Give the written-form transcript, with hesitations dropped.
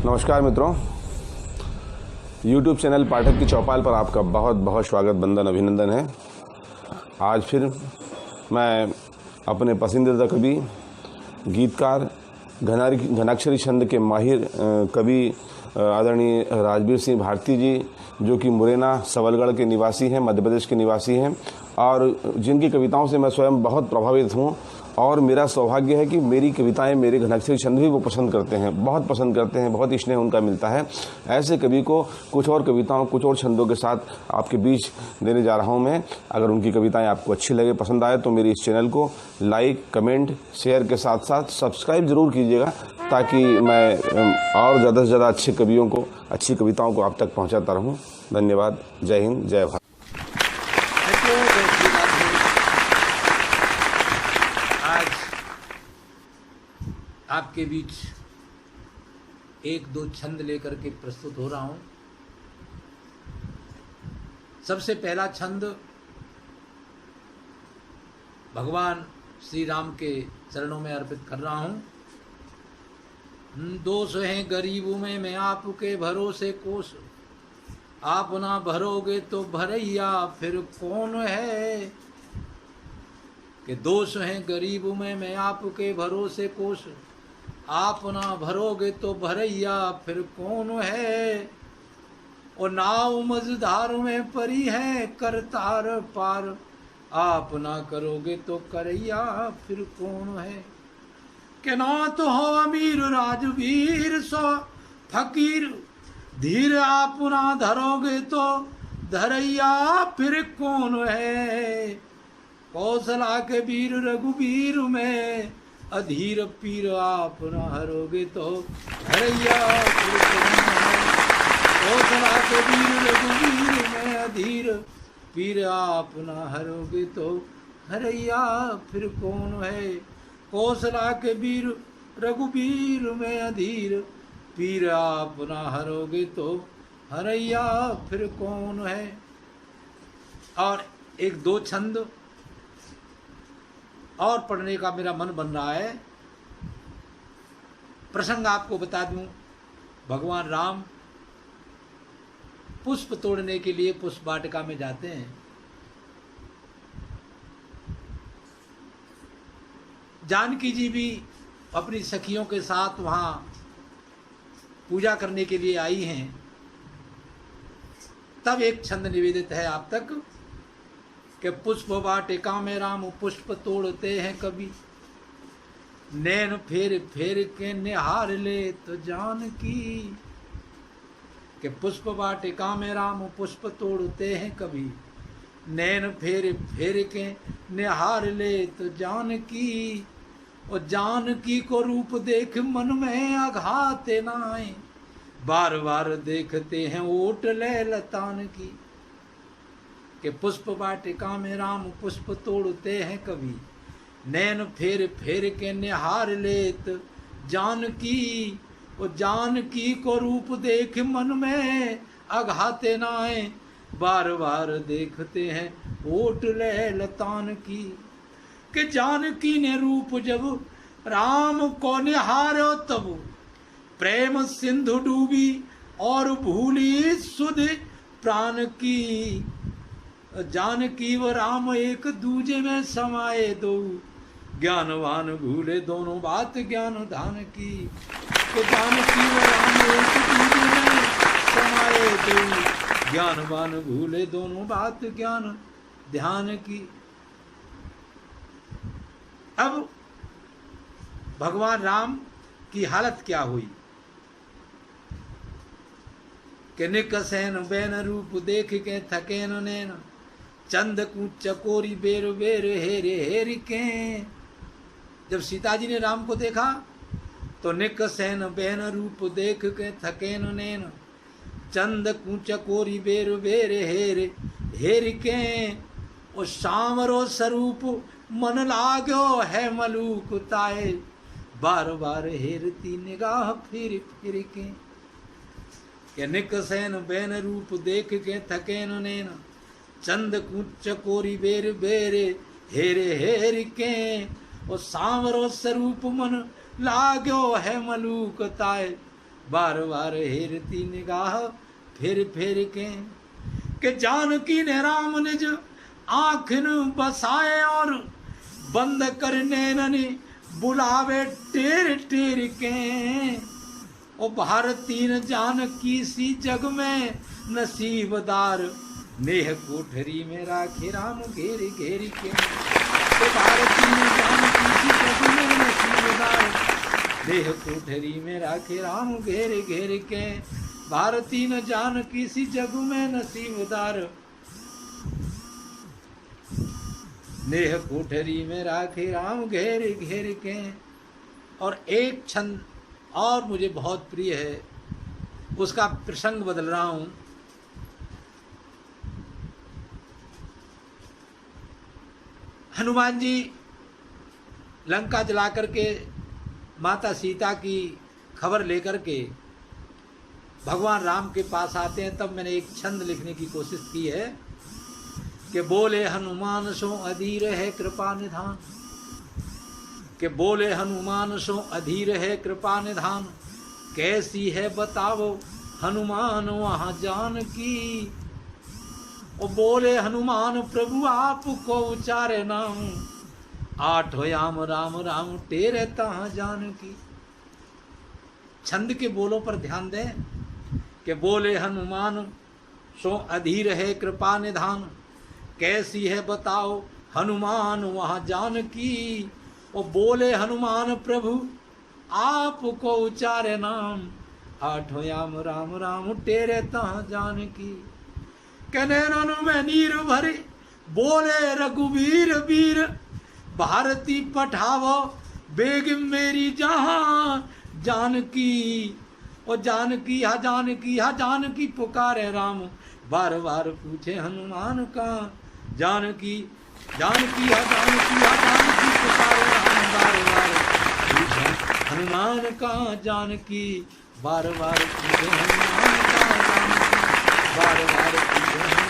नमस्कार मित्रों, YouTube channel पाठक की चौपाल पर आपका बहुत बहुत स्वागत, वंदन, अभिनंदन है। आज फिर मैं अपने पसंदीदा कवि, गीतकार, घनाक्षरी छंद के माहिर कवि आदरणीय राजवीर सिंह भारती जी, जो कि मुरैना सबलगढ़ के निवासी हैं, मध्य प्रदेश के निवासी हैं और जिनकी कविताओं से मैं स्वयं बहुत प्रभावित हूँ और मेरा सौभाग्य है कि मेरी कविताएं, मेरे घनाक्षरी छंद भी वो पसंद करते हैं, बहुत पसंद करते हैं, बहुत स्नेह उनका मिलता है। ऐसे कवि को कुछ और कविताओं, कुछ और छंदों के साथ आपके बीच देने जा रहा हूं मैं। अगर उनकी कविताएं आपको अच्छी लगे, पसंद आए तो मेरे इस चैनल को लाइक, कमेंट, शेयर के साथ साथ सब्सक्राइब जरूर कीजिएगा, ताकि मैं और ज़्यादा से ज़्यादा अच्छे कवियों को, अच्छी कविताओं को आप तक पहुँचाता रहूँ। धन्यवाद। जय हिंद, जय भारत। आपके बीच एक दो छंद लेकर के प्रस्तुत हो रहा हूं। सबसे पहला छंद भगवान श्री राम के चरणों में अर्पित कर रहा हूं। दोष हैं गरीबों में मैं आपके भरोसे कोस, आप ना भरोगे तो भरैया फिर कौन है। कि दोष हैं गरीबों में मैं आपके भरोसे कोस, आप ना भरोगे तो भरैया फिर कौन है। और नाव मझधार में परी है करतार पार, आप ना करोगे तो करैया फिर कौन है। के ना तो हो अमीर राजवीर सो फकीर, धीर आप ना धरोगे तो धरैया फिर कौन है। कौशला के वीर रघुवीर में अधीर पीर, आप न हरोगे तो हरैया फिर कौन है। कौशला के वीर रघुवीर में अधीर पीर, आप न हरोगे तो हरैया फिर कौन है। कौशला के वीर रघुवीर में अधीर पीर, आप न हरोगे तो हरैया फिर कौन है। और एक दो छंद और पढ़ने का मेरा मन बन रहा है। प्रसंग आपको बता दूं, भगवान राम पुष्प तोड़ने के लिए पुष्प वाटिका में जाते हैं। जानकी जी भी अपनी सखियों के साथ वहां पूजा करने के लिए आई हैं। तब एक छंद निवेदित है आप तक कि पुष्प वाटिका में राम पुष्प तोड़ते हैं कभी, नैन फेर फेर के निहार ले तो जानकी। कि पुष्प वाटिका में राम पुष्प तोड़ते हैं कभी, नैन फेर फेर के निहार ले तो जानकी। और जानकी को रूप देख मन में आघात न आए, बार बार देखते हैं ओट ले लतान की। कि पुष्प वाटिका में राम पुष्प तोड़ते हैं कभी, नैन फेर फेर के निहार लेत जानकी। और जानकी को रूप देख मन में आघाते न आए, बार बार देखते हैं ओट ले लतान की। कि जानकी ने रूप जब राम को निहारो, तब प्रेम सिंधु डूबी और भूली सुध प्राण की। जानकी व राम एक दूजे में समाये दो, ज्ञानवान भूले दोनों बात ज्ञान धान की। तो जानकी व राम एक दूजे में समाये दो, ज्ञानवान भूले दोनों बात ज्ञान ध्यान की। अब भगवान राम की हालत क्या हुई कि निकसैन बैन रूप देख के थकेन नैन, चंद कू चकोरी बेर बेर हेरे हेर के। जब सीता जी ने राम को देखा तो निकसैन बैन रूप देख के थकेन नैन, चंद कू चकोरी बेर बेर हेर हेर के। और सांवरो स्वरूप मन लागो है मलूक ताए, बार बार हेरती निगाह फिर फिर के। निकसैन बैन रूप देख के थकेन नैन, चंद कूच कोरी बेर बेरे हेरे हेर के। और सांवरो स्वरूप मन लाग्यो है मलूक ताए, बार बार हेरती निगाह फिर फिर के जानकी ने राम निज आँखिन बसाए और बंद कर नैनन बुलावे टेर टेर के। ओ भारती न जानकी सी जग में नसीबदार नेह कोठरी में राखे राम घेर घेर के। ओ भारती न जानकी सी जग में नसीबदार नेह कोठरी में राखे राम घेर घेर के। भारती न जानकी सी जग में नसीबदार नेह कोठरी में राखे राम घेर घेर के। और एक छंद और मुझे बहुत प्रिय है, उसका प्रसंग बदल रहा हूं। हनुमान जी लंका जला करके माता सीता की खबर लेकर के भगवान राम के पास आते हैं, तब मैंने एक छंद लिखने की कोशिश की है कि बोले हनुमान सो अधीर है कृपा निधान, कि बोले हनुमान सो अधीर है कृपा निधान, कैसी है बताओ हनुमान वहाँ जानकी। ओ बोले हनुमान प्रभु आपको उचारे नाम, आठो याम राम राम तेरे तहाँ जानकी। छंद के बोलों पर ध्यान दें कि बोले हनुमान सो अधीर है कृपा निधान, कैसी है बताओ हनुमान वहाँ जानकी। ओ बोले हनुमान प्रभु आपको उचारे नाम, आठो याम राम राम तेरे तहाँ जानकी। कहने ननु में नीर भरे बोले रघुवीर वीर, भारती पठावो बेग मेरी जहाँ जानकी। ओ जानकी हा जानकी हा जानकी पुकारे राम, बार बार पूछे हनुमान का जानकी। जानकी हा जानकी हा जानकी पुकारे राम, बार बार पूछे हनुमान का जानकी। बार बार पूछे हनुमान का जानकी, बार बार पूछे